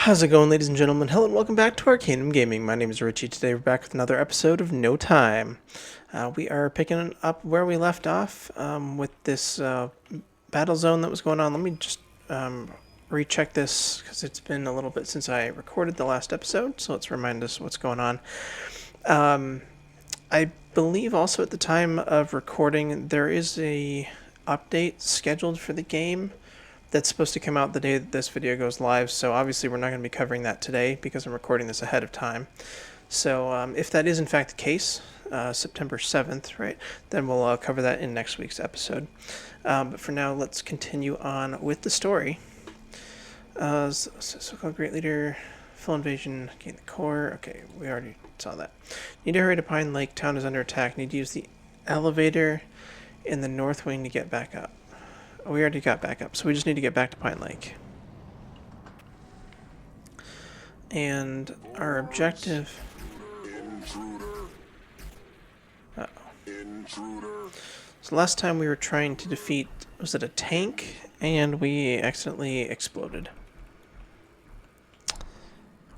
How's it going, ladies and gentlemen? Hello and welcome back to Arcanum Gaming. My name is Richie. Today we're back with another episode of No Time. We are picking up where we left off with this battle zone that was going on. Let me just recheck this because it's been a little bit since I recorded the last episode, so let's remind us what's going on. I believe also at the time of recording there is a update scheduled for the game that's supposed to come out the day that this video goes live, so obviously we're not going to be covering that today because I'm recording this ahead of time. So if that is in fact the case, September 7th, right, then we'll cover that in next week's episode. But for now, let's continue on with the story. So-called Great Leader, full invasion, gain the core. Okay, we already saw that. Need to hurry to Pine Lake, town is under attack. Need to use the elevator in the north wing to get back up. Oh, we already got back up, so we just need to get back to Pine Lake. And our objective... Uh-oh. So last time we were trying to defeat, was it a tank? And we accidentally exploded.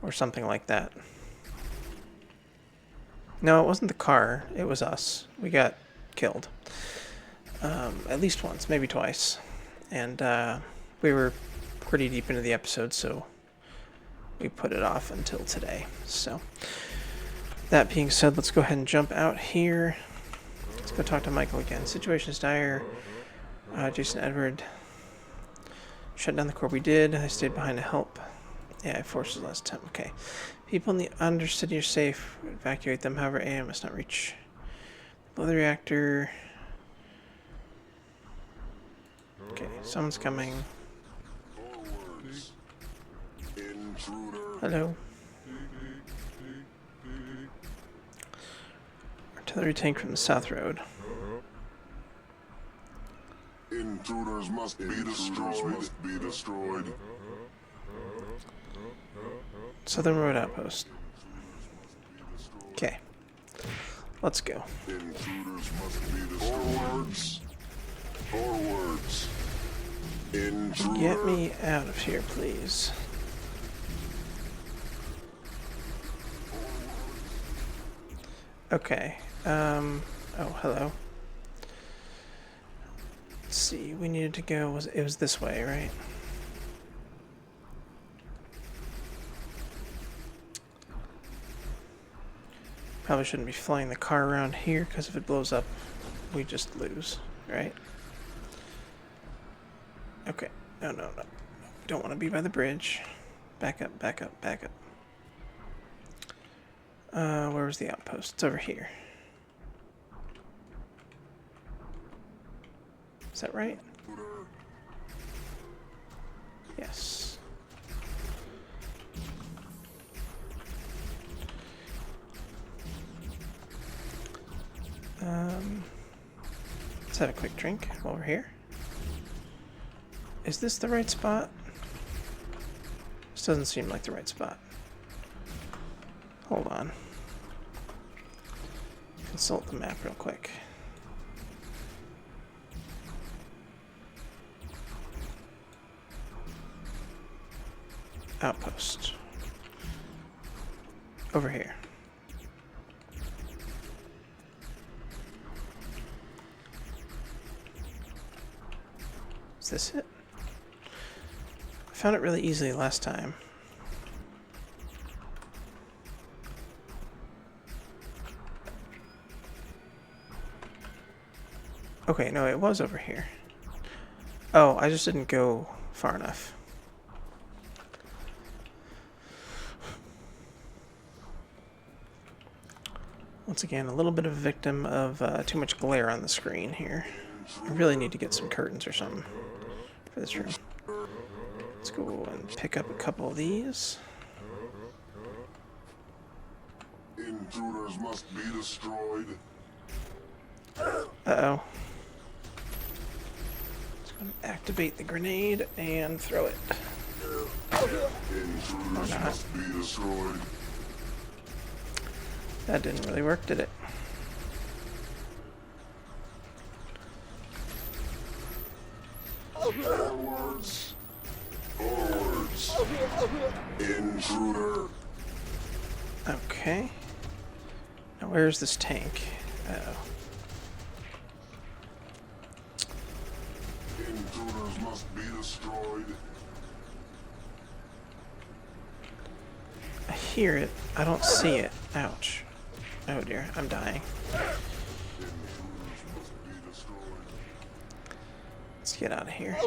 Or something like that. No, it wasn't the car, it was us. We got killed. At least once, maybe twice. And we were pretty deep into the episode, so we put it off until today. So, that being said, let's go ahead and jump out here. Let's go talk to Michael again. Situation is dire. Jason Edward. Shut down the core. We did. I stayed behind to help. Yeah, I forced it last time. Okay. People in the Undercity are safe. Evacuate them, however, AM must not reach. Blow the reactor. Okay, someone's coming. Hello. Artillery tank from the South Road. Intruders must be destroyed. Southern Road outpost. Okay. Let's go. Intruders must be destroyed. Forwards. Get me out of here, please. Okay. Oh, hello. Let's see. We needed to go. It was this way, right? Probably shouldn't be flying the car around here because if it blows up, we just lose, right? Okay. No. Don't want to be by the bridge. Back up. Where was the outpost? It's over here. Is that right? Yes. Let's have a quick drink while we're here. Is this the right spot? This doesn't seem like the right spot. Hold on. Consult the map real quick. Outpost. Over here. Is this it? I found it really easily last time. Okay, no, it was over here. Oh, I just didn't go far enough. Once again, a little bit of a victim of too much glare on the screen here. I really need to get some curtains or something for this room. Let's go and pick up a couple of these. Intruders must be destroyed. Uh-oh. Just going to activate the grenade and throw it. Intruders must be destroyed. That didn't really work, did it? Forwards. Forwards. Forwards. Intruder. Okay. Now where's this tank? Uh-oh. Intruders must be destroyed. I hear it. I don't see it. Ouch. Oh dear, I'm dying. Intruders must be destroyed. Let's get out of here.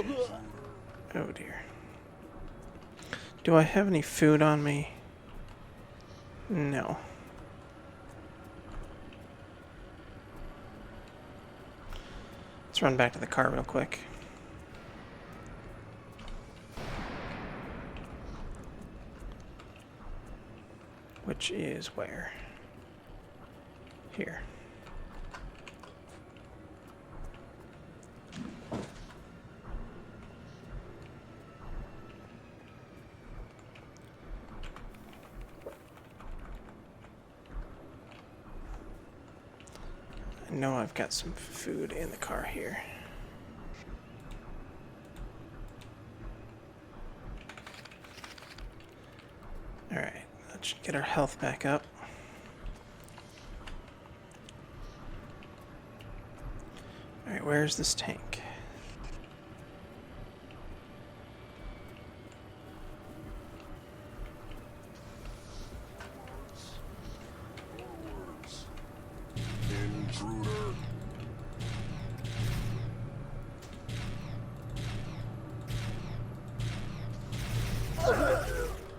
Oh dear. Do I have any food on me? No. Let's run back to the car real quick. Which is where? Here. I know I've got some food in the car here. Alright, let's get our health back up. Alright, where's this tank? Forwards. Intruder.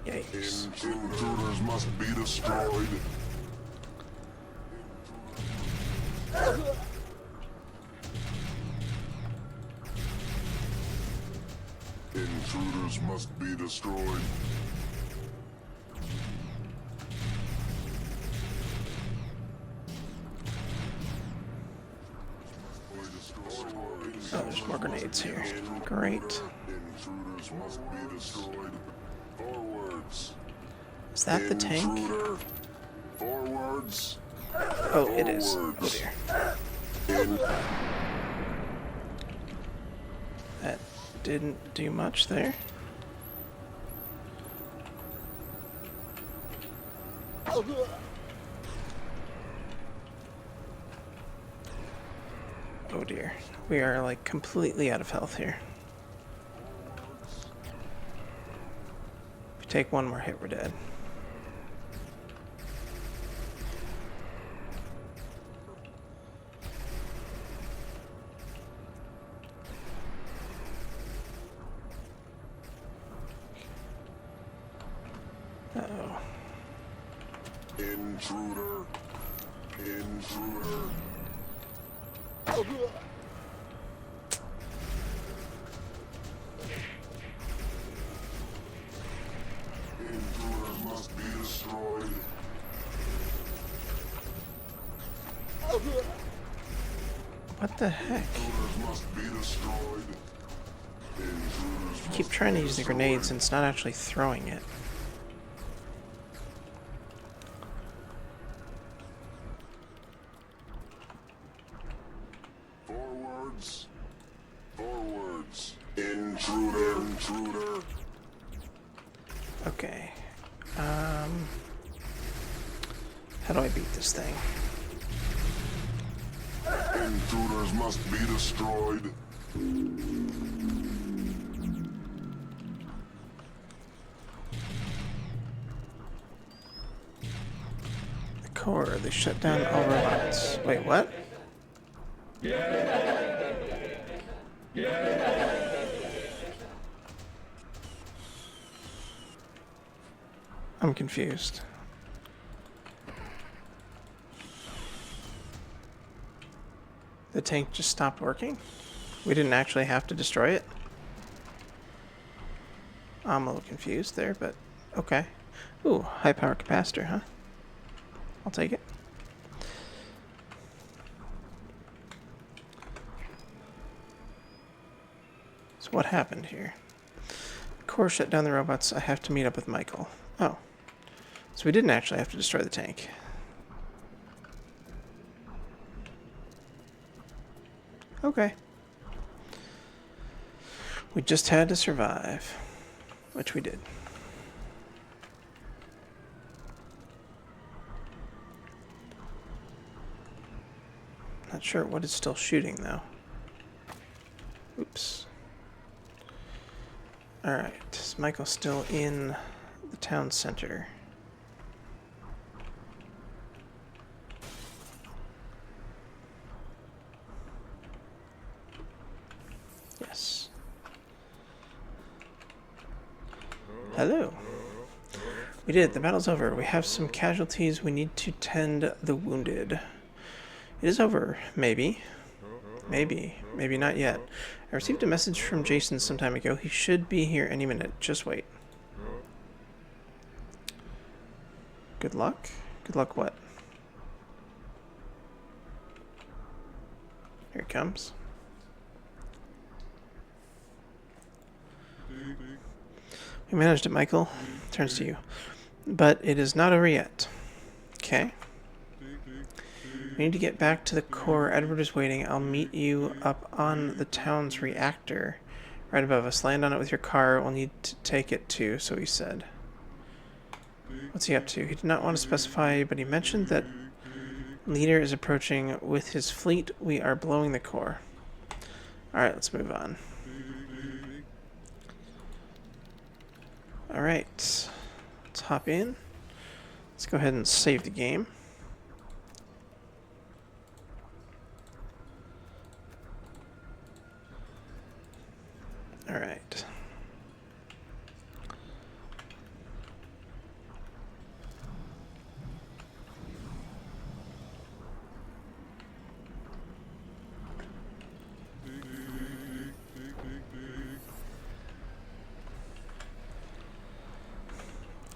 Yikes. Intruders must be destroyed. Intruders must be destroyed. Oh, there's more grenades here. Great. Intruders must be destroyed. Forwards. Is that the tank? Intruder. Forwards. Oh, it is. Oh dear. That didn't do much there. Oh dear. We are like completely out of health here. If we take one more hit, we're dead. Uh-oh. Intruder. Intruder. Intruders must be destroyed. What the heck? Intruders must be destroyed. Intruders I keep trying to use the grenades and it's not actually throwing it. Forwards. Forwards. Intruder. Intruder. Okay. How do I beat this thing? Intruders must be destroyed. The core, they shut down all robots. Wait, what? I'm confused. The tank just stopped working? We didn't actually have to destroy it? I'm a little confused there, but okay. Ooh, high power capacitor, huh? I'll take it. So what happened here? Core shut down the robots. I have to meet up with Michael. Oh. So we didn't actually have to destroy the tank. Okay. We just had to survive. which we did. Not sure what it's still shooting, though. Oops. Alright, is Michael still in the town center? Yes. Hello. We did it. The battle's over. We have some casualties. We need to tend the wounded. It is over. Maybe. Maybe. Maybe not yet. I received a message from Jason some time ago. He should be here any minute. Just wait. Good luck? Good luck what? Here it comes. We managed it, Michael. Turns to you. But it is not over yet. Okay. We need to get back to the core. Edward is waiting. I'll meet you up on the town's reactor right above us. Land on it with your car. We'll need to take it too, so he said. What's he up to? He did not want to specify, but he mentioned that leader is approaching with his fleet. We are blowing the core. Alright, let's move on. Alright. Let's hop in. Let's go ahead and save the game. Alright.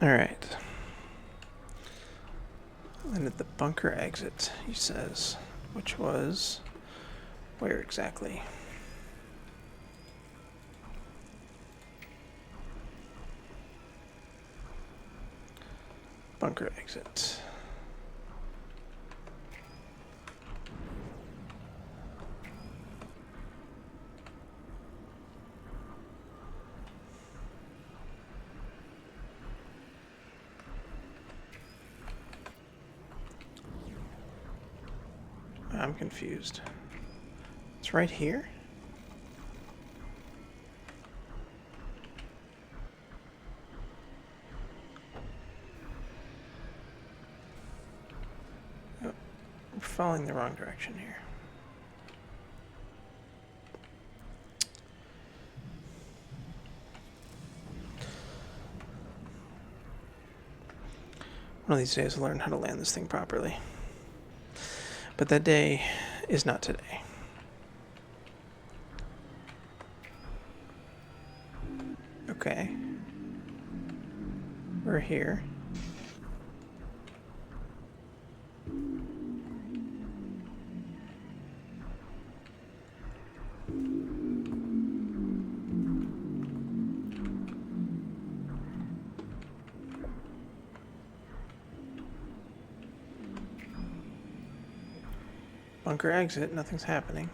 Alright. And at the bunker exit, he says, which was where exactly? Bunker exit. I'm confused. It's right here? Oh, we're following the wrong direction here. One of these days I'll learn how to land this thing properly. But that day is not today. Okay. We're here. Bunker exit, nothing's happening.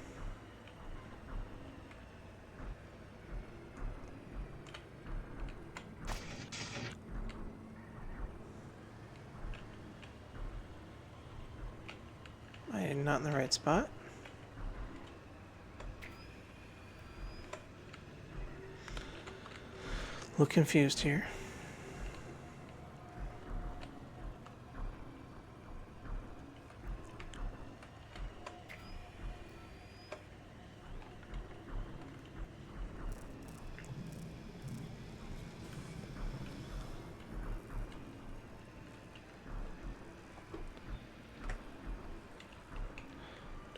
I am not in the right spot. Look confused here.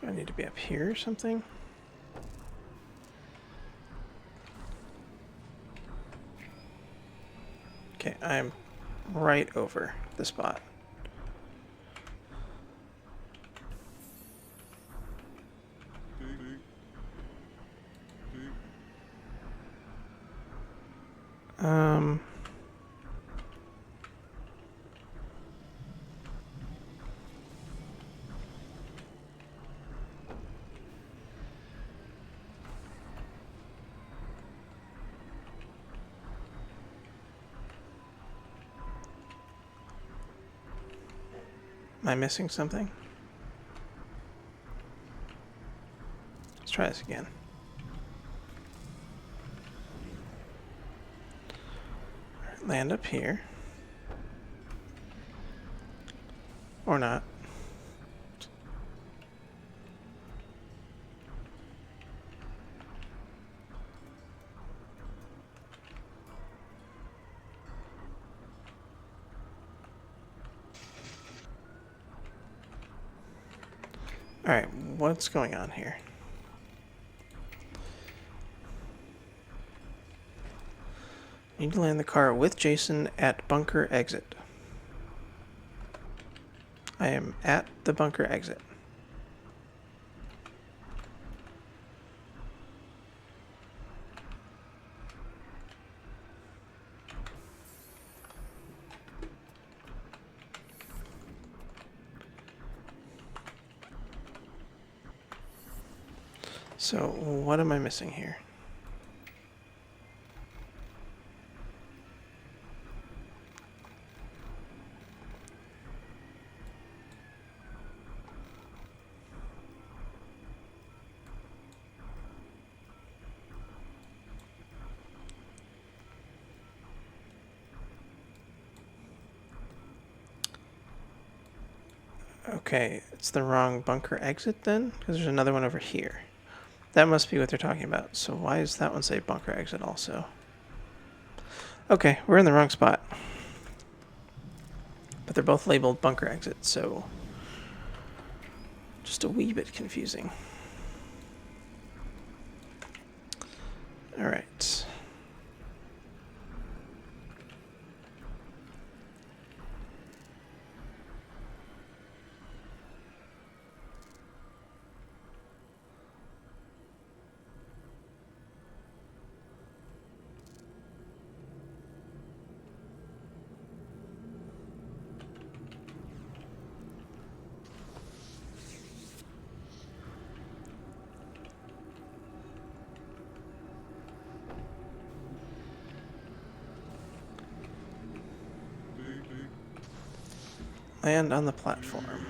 Do I need to be up here or something? Okay, I'm right over the spot. I missing something? Let's try this again. Land up here. Or not. Alright, what's going on here? Need to land the car with Jason at bunker exit. I am at the bunker exit. So, what am I missing here? Okay, it's the wrong bunker exit then? Because there's another one over here. That must be what they're talking about. So why does that one say bunker exit also? Okay, we're in the wrong spot. But they're both labeled bunker exit, so just a wee bit confusing. All right. Land on the platform.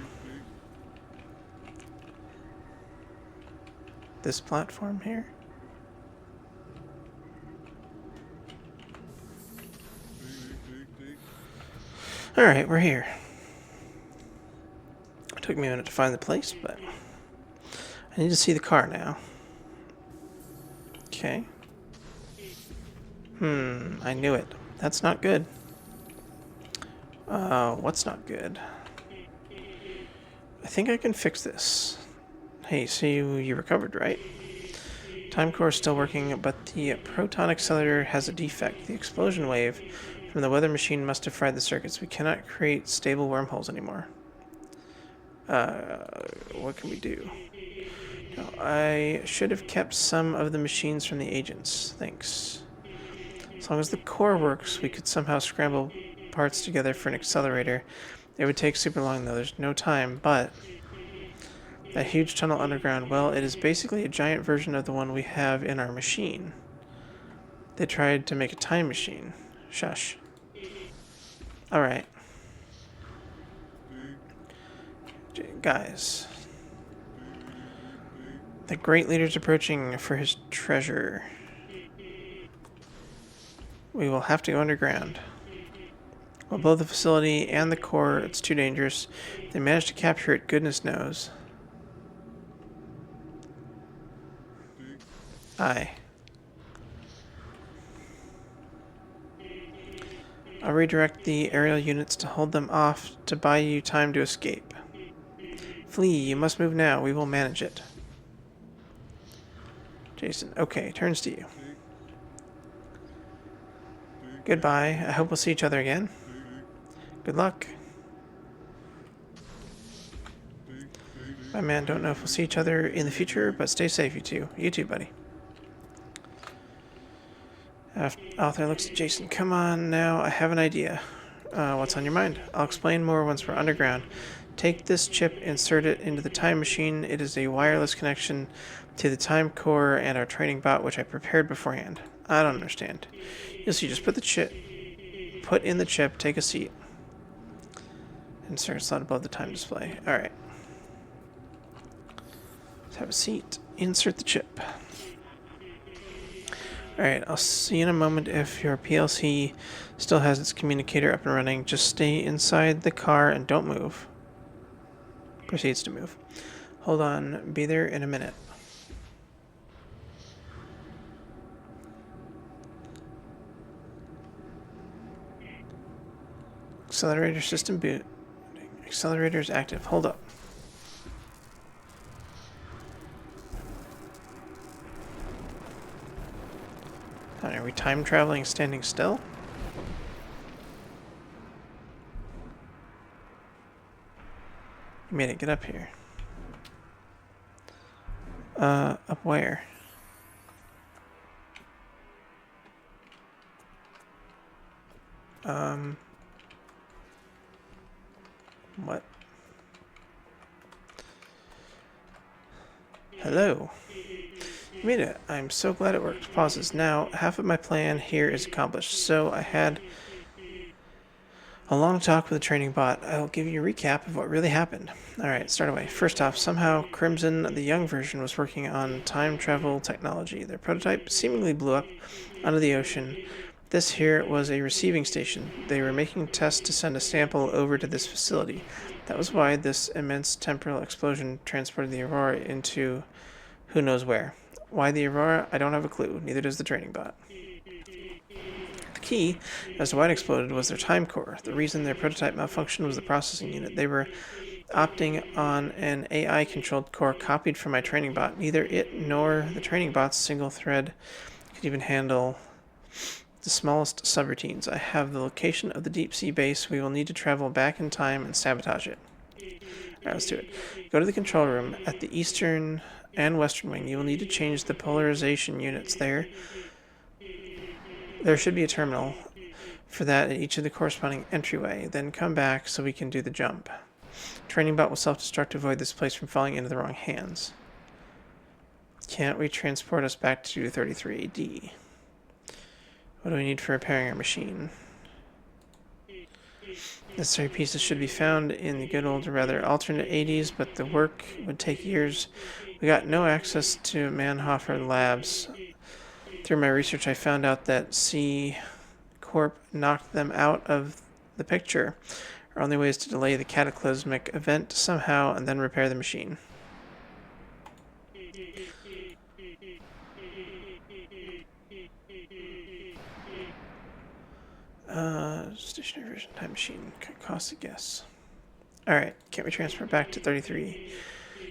This platform here? Alright, we're here. It took me a minute to find the place, but I need to see the car now. Okay. I knew it. That's not good. What's not good? I think I can fix this. Hey, so you recovered, right? Time core is still working, but the proton accelerator has a defect. The explosion wave from the weather machine must have fried the circuits. We cannot create stable wormholes anymore. What can we do? No, I should have kept some of the machines from the agents. Thanks. As long as the core works, we could somehow scramble parts together for an accelerator. It would take super long, though. There's no time, but that huge tunnel underground, well, it is basically a giant version of the one we have in our machine. They tried to make a time machine. Shush. Alright. Guys. The great leader's approaching for his treasure. We will have to go underground. We'll blow the facility and the core. It's too dangerous. If they manage to capture it, goodness knows. Aye. I'll redirect the aerial units to hold them off to buy you time to escape. Flee, you must move now. We will manage it. Jason, okay, turns to you. Goodbye. I hope we'll see each other again. Good luck. My man, don't know if we'll see each other in the future, but stay safe, you two. You too, buddy. Arthur looks at Jason. Come on now, I have an idea. What's on your mind? I'll explain more once we're underground. Take this chip, insert it into the time machine. It is a wireless connection to the time core and our training bot, which I prepared beforehand. I don't understand. You'll see, just put in the chip, take a seat. Insert slot above the time display. Alright. Let's have a seat. Insert the chip. Alright, I'll see you in a moment if your PLC still has its communicator up and running. Just stay inside the car and don't move. Proceeds to move. Hold on, be there in a minute. Accelerator system boot. Accelerator is active. Hold up. Are we time traveling standing still? You made it. Get up here. Up where? What? Hello. You made it. I'm so glad it worked. Pauses. Now, half of my plan here is accomplished. So I had a long talk with the training bot. I'll give you a recap of what really happened. Alright, start away. First off, somehow Crimson, the young version, was working on time travel technology. Their prototype seemingly blew up under the ocean. This here was a receiving station. They were making tests to send a sample over to this facility. That was why this immense temporal explosion transported the Aurora into who knows where. Why the Aurora? I don't have a clue. Neither does the training bot. The key as to why it exploded was their time core. The reason their prototype malfunctioned was the processing unit. They were opting on an AI-controlled core copied from my training bot. Neither it nor the training bot's single thread could even handle the smallest subroutines. I have the location of the deep sea base. We will need to travel back in time and sabotage it. Alright, let's do it. Go to the control room at the eastern and western wing. You will need to change the polarization units there. There should be a terminal for that at each of the corresponding entryway. Then come back so we can do the jump. Training bot will self-destruct to avoid this place from falling into the wrong hands. Can't we transport us back to 33 AD? What do we need for repairing our machine? Necessary pieces should be found in the good old, or rather alternate 80s, but the work would take years. We got no access to Manhofer Labs. Through my research, I found out that C Corp knocked them out of the picture. Our only way is to delay the cataclysmic event somehow and then repair the machine. Stationary version time machine. Cost a guess. Alright, can't we transfer back to 33?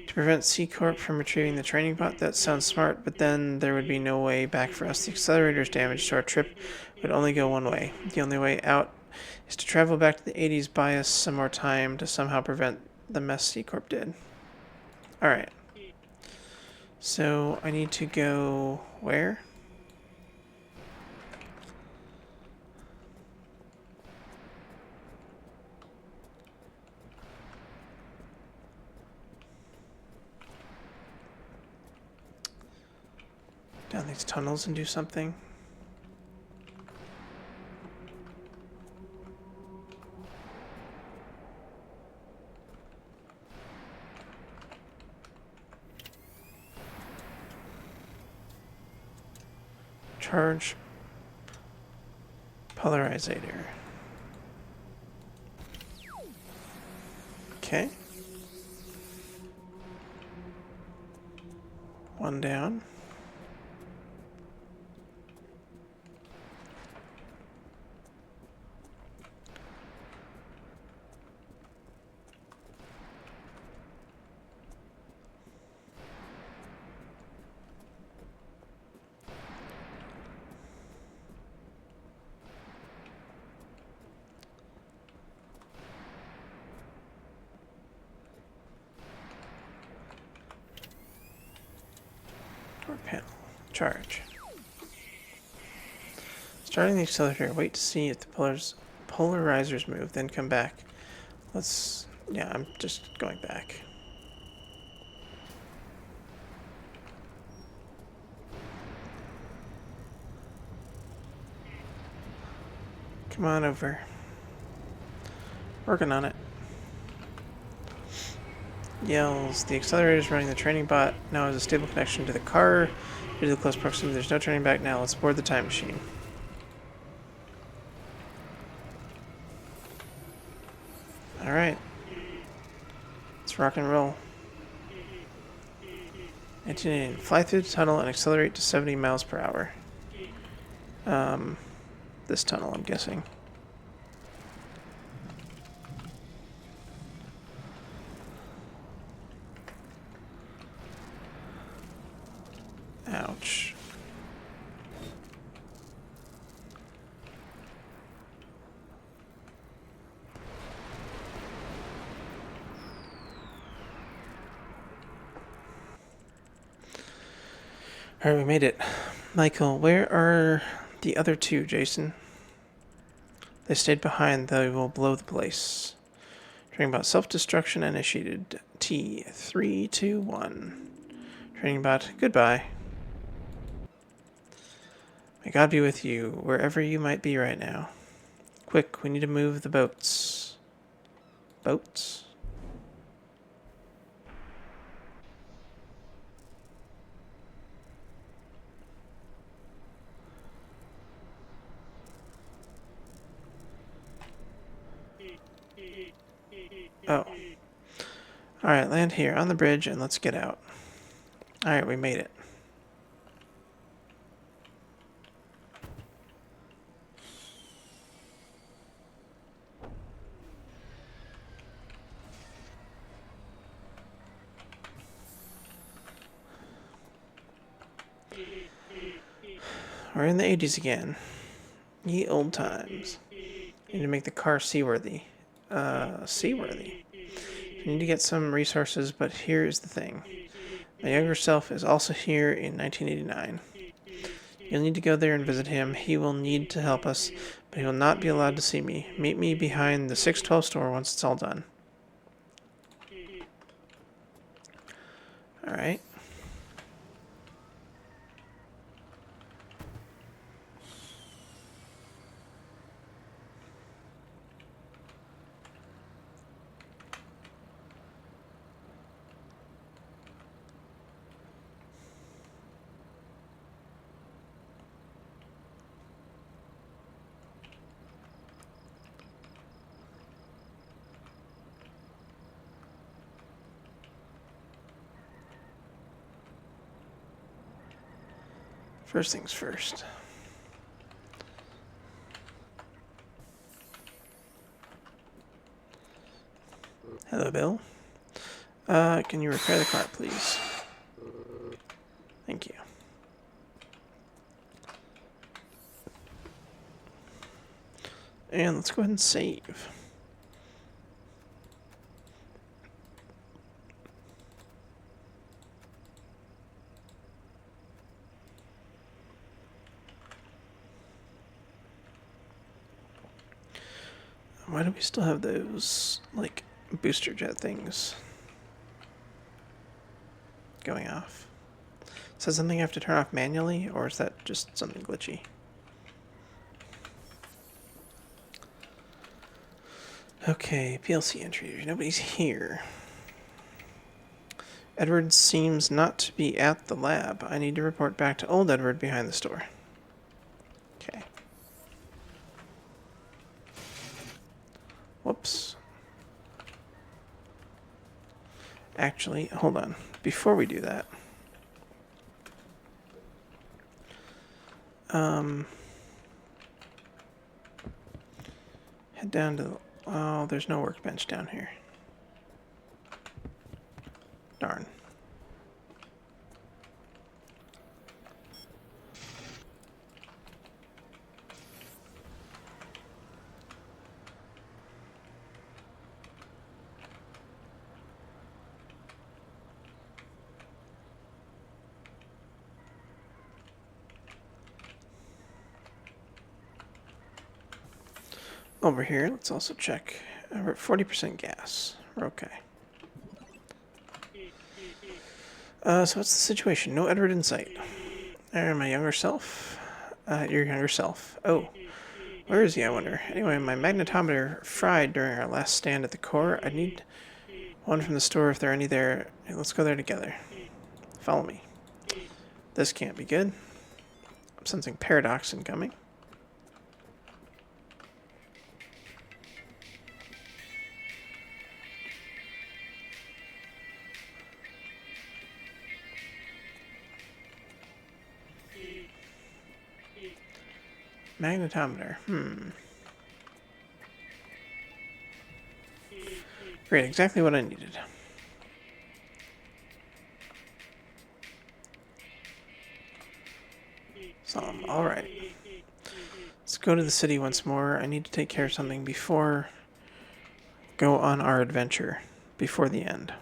To prevent C Corp from retrieving the training bot? That sounds smart, but then there would be no way back for us. The accelerator is damaged, so our trip would only go one way. The only way out is to travel back to the 80s, buy us some more time to somehow prevent the mess C Corp did. Alright. So I need to go where? Down these tunnels and do something. Charge polarizer. Okay. One down. Door panel. Charge. Starting the accelerator. Wait to see if the polarizers move, then come back. Yeah, I'm just going back. Come on over. Working on it. Yells. The accelerator is running the training bot. Now has a stable connection to the car. Due to the close proximity, there's no turning back now. Let's board the time machine. Alright. Let's rock and roll. 1989. Fly through the tunnel and accelerate to 70 miles per hour. This tunnel, I'm guessing. Ouch. Alright, we made it. Michael, where are the other two, Jason? They stayed behind, they will blow the place. Training bot self-destruction initiated. T, 3, 2, 1. Training bot, goodbye. May God be with you, wherever you might be right now. Quick, we need to move the boats. Boats? Oh. Alright, land here on the bridge and let's get out. Alright, we made it. We're in the 80s again. Ye old times. Need to make the car seaworthy. Seaworthy. You need to get some resources, but here is the thing. My younger self is also here in 1989. You'll need to go there and visit him. He will need to help us, but he will not be allowed to see me. Meet me behind the 612 store once it's all done. Alright. First things first. Hello, Bill. Can you repair the car, please? Thank you. And let's go ahead and save. Why do we still have those, like, booster jet things going off? Is that something I have to turn off manually, or is that just something glitchy? Okay, PLC entry. Nobody's here. Edward seems not to be at the lab. I need to report back to old Edward behind the store. Okay. Whoops. Actually, hold on. Before we do that, head down to the... Oh, there's no workbench down here. Darn. Over here, let's also check. We're at 40% gas. We're okay. So what's the situation? No Edward in sight. My younger self? Your younger self. Oh. Where is he, I wonder? Anyway, my magnetometer fried during our last stand at the core. I need One from the store if there are any there. Hey, let's go there together. Follow me. This can't be good. I'm sensing paradox incoming. Magnetometer. Great, exactly what I needed. Alright. Let's go to the city once more. I need to take care of something before go on our adventure. Before the end.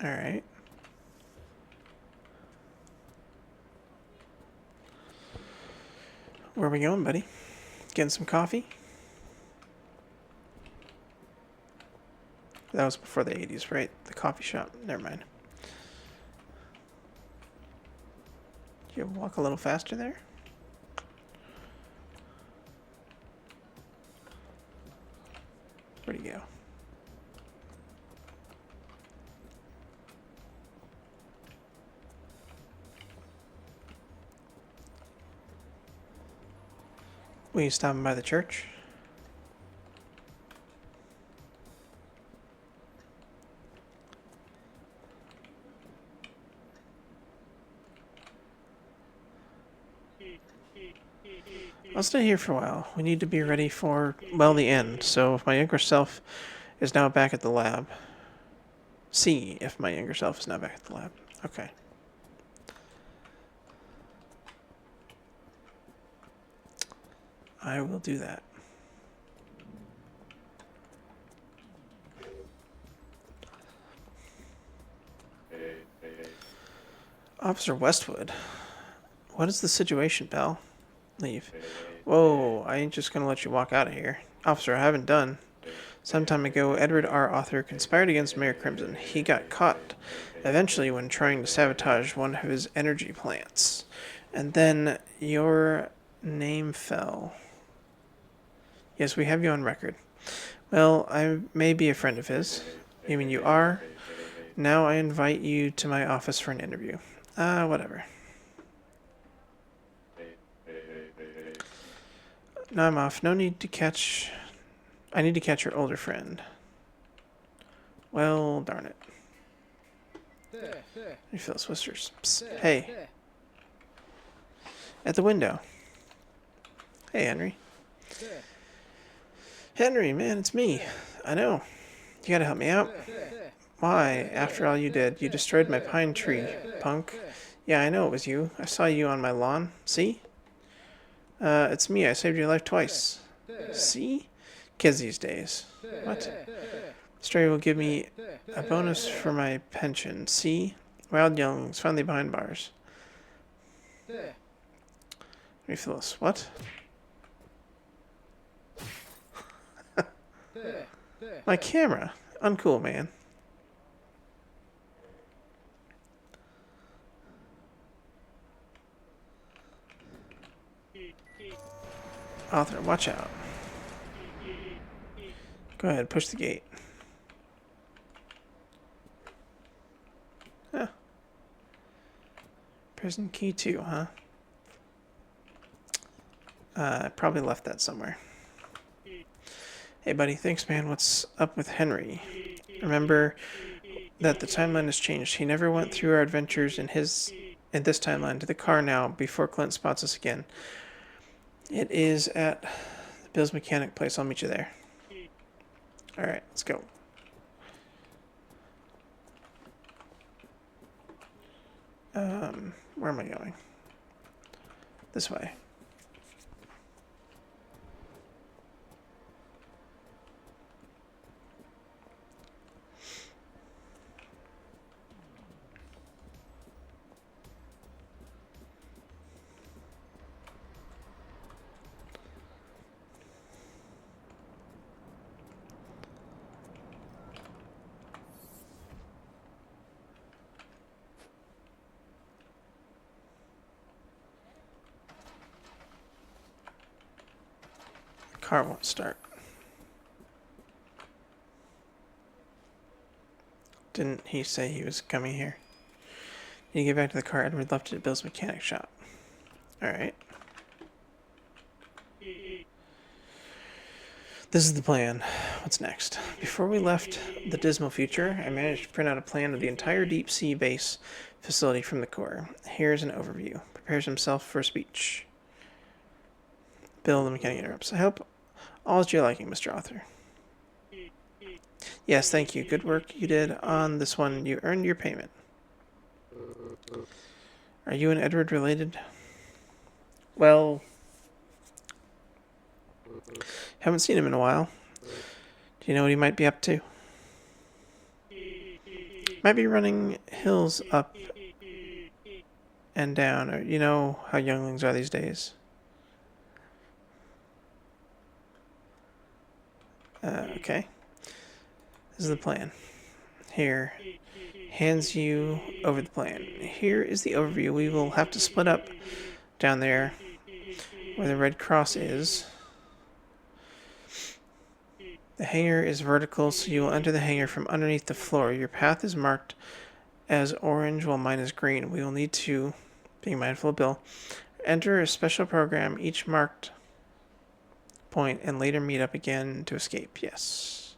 Alright. Where are we going, buddy? Getting some coffee? That was before the 80s, right? The coffee shop. Never mind. You walk a little faster there? Where'd he go? Were you stopping by the church? I'll stay here for a while. We need to be ready for, well, the end. So if my younger self is now back at the lab. See if my younger self is now back at the lab. Okay. I will do that. Officer Westwood. What is the situation, pal? Leave. Whoa, I ain't just gonna let you walk out of here. Officer, I haven't done. Some time ago, Edward R. Author conspired against Mayor Crimson. He got caught eventually when trying to sabotage one of his energy plants. And then your name fell. Yes, we have you on record. Well, I may be a friend of his. You mean you are? Now I invite you to my office for an interview. Whatever. Now I'm off. No need to catch... I need to catch your older friend. Well, darn it. You feel his whispers. Psst. Hey. At the window. Hey, Henry. Henry, man, it's me. I know. You gotta help me out. Why? After all you did, you destroyed my pine tree, punk. Yeah, I know it was you. I saw you on my lawn. See? It's me. I saved your life twice. See? Kids these days. What? Stray will give me a bonus for my pension. See? Wild younglings, finally behind bars. Refill. What? My camera. Uncool, man. Author, watch out. Go ahead, push the gate. Huh. Prison key 2, huh? I probably left that somewhere. Hey, buddy, thanks, man. What's up with Henry? Remember that the timeline has changed. He never went through our adventures in this timeline. To the car now, before Clint spots us again. It is at the Bill's Mechanic place. I'll meet you there. Alright, let's go. Where am I going? This way. Car won't start. Didn't he say he was coming here? You get back to the car. Edward left it at Bill's mechanic shop. Alright. This is the plan. What's next? Before we left the dismal future, I managed to print out a plan of the entire deep sea base facility from the core. Here's an overview. Prepares himself for a speech. Bill, the mechanic, interrupts. I hope all is to your liking, Mr. Author. Yes, thank you. Good work you did on this one. You earned your payment. Are you and Edward related? Well, haven't seen him in a while. Do you know what he might be up to? Might be running hills up and down, or you know how younglings are these days. Okay. This is the plan. Here. Hands you over the plan. Here is the overview. We will have to split up down there where the red cross is. The hangar is vertical, so you will enter the hangar from underneath the floor. Your path is marked as orange while mine is green. We will need to, being mindful of Bill, enter a special program each marked point and later meet up again to escape. Yes.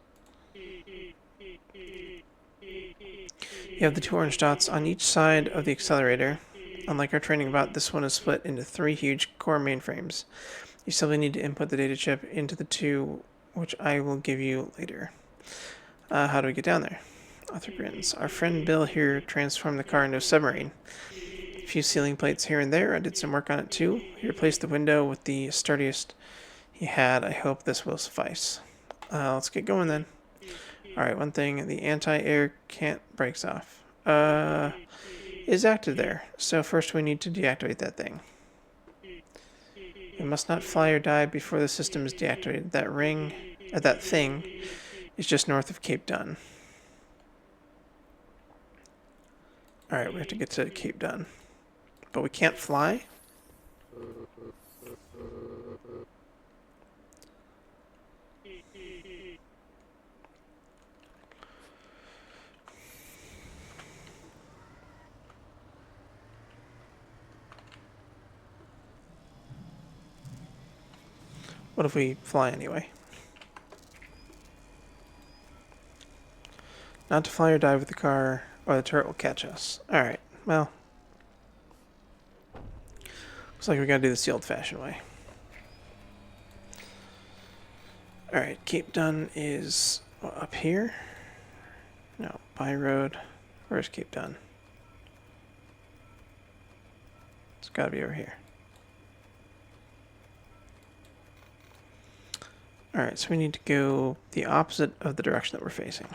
You have the 2 orange dots on each side of the accelerator. Unlike our training bot, this one is split into 3 huge core mainframes. You simply need to input the data chip into the 2, which I will give you later. How do we get down there? Arthur grins. Our friend Bill here transformed the car into a submarine. A few ceiling plates here and there. I did some work on it too. He replaced the window with the sturdiest he had. I hope this will suffice. Let's get going then. Alright, one thing. The anti-air can't breaks off. Is active there. So first we need to deactivate that thing. You must not fly or die before the system is deactivated. That thing is just north of Cape Dunn. Alright, we have to get to Cape Dunn. But we can't fly? What if we fly anyway? Not to fly or dive with the car, or the turret will catch us. Alright, well. Looks like we gotta do this the old-fashioned way. Alright, Cape Dunn is up here. No, by road. Where's Cape Dunn? It's gotta be over here. Alright, so we need to go the opposite of the direction that we're facing.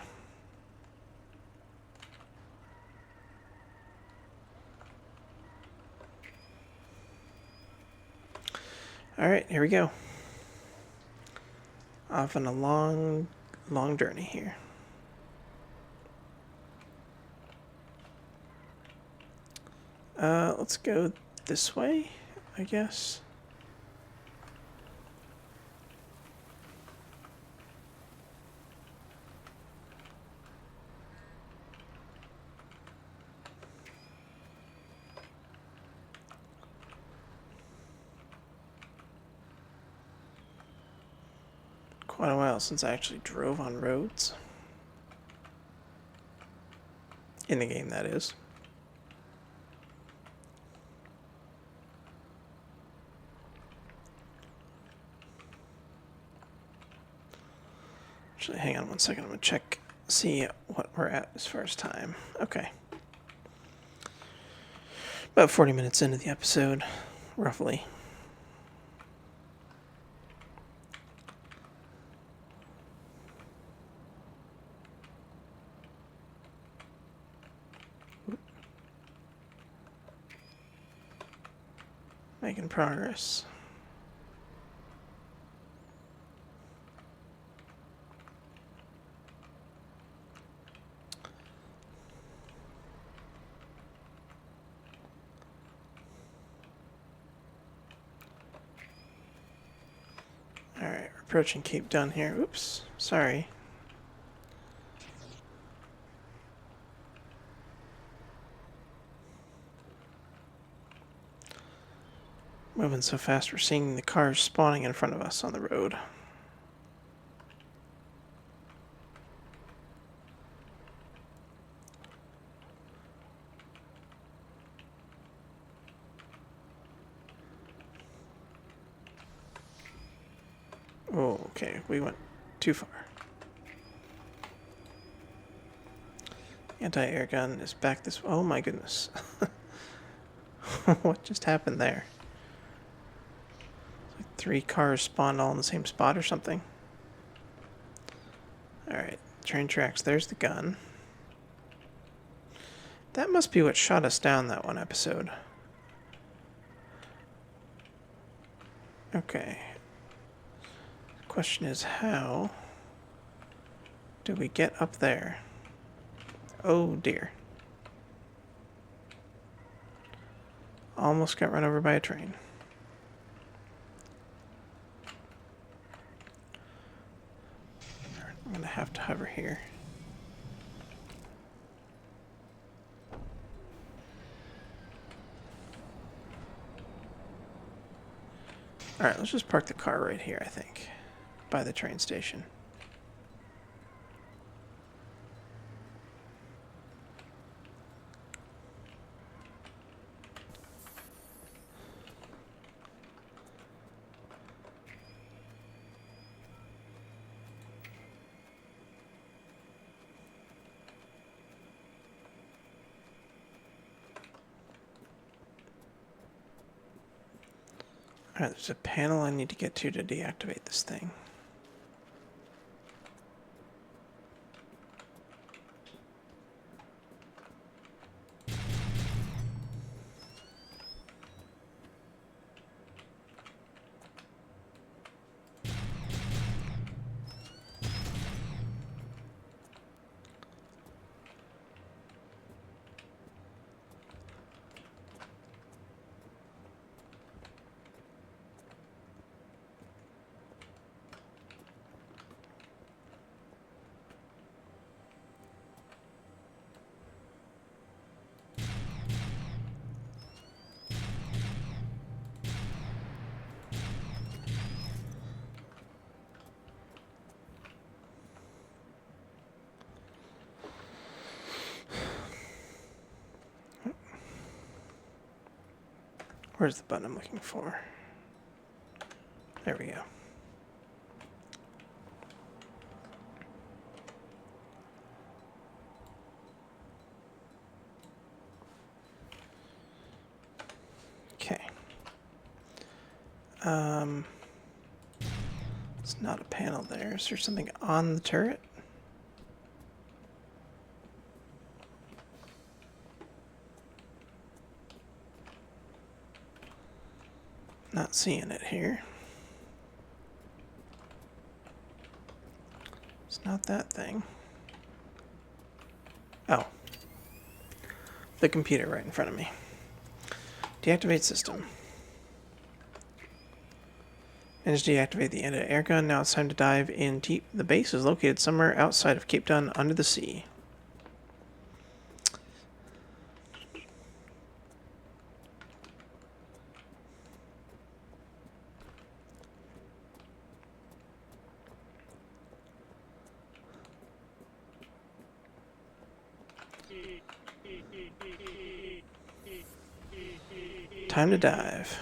Alright, here we go. Off on a long journey here. Let's go this way, I guess. Quite a while since I actually drove on roads. In the game, that is. Actually, hang on one second. I'm going to check, see what we're at as far as time. Okay. About 40 minutes into the episode, roughly. Making progress. Alright, we're approaching Cape Dunn here. Oops, sorry. moving so fast we're seeing the cars spawning in front of us on the road. Oh, okay, we went too far. Anti-air gun is back this... Oh my goodness. What just happened there? It's like 3 cars spawned all in the same spot or something. Alright, train tracks. There's the gun. That must be what shot us down that one episode. Okay. The question is, how do we get up there? Oh dear. Almost got run over by a train. I'm gonna have to hover here. Alright, let's just park the car right here, I think, by the train station. Alright, there's a panel I need to get to deactivate this thing. Where's the button I'm looking for? There we go. Okay. It's not a panel there. Is there something on the turret? Not seeing it here. It's not that thing. Oh. The computer right in front of me. Deactivate system. Managed to deactivate the anti-air gun. Now it's time to dive in deep. The base is located somewhere outside of Cape Town under the sea. Time to dive.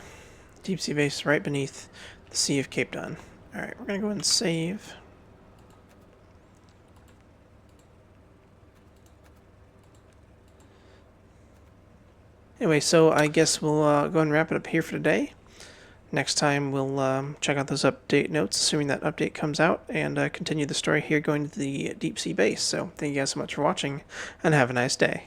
Deep sea base right beneath the Sea of Cape Town. Alright, we're gonna go ahead and save. Anyway, so I guess we'll go ahead and wrap it up here for today. Next time we'll check out those update notes, assuming that update comes out, and continue the story here going to the deep sea base. So thank you guys so much for watching, and have a nice day.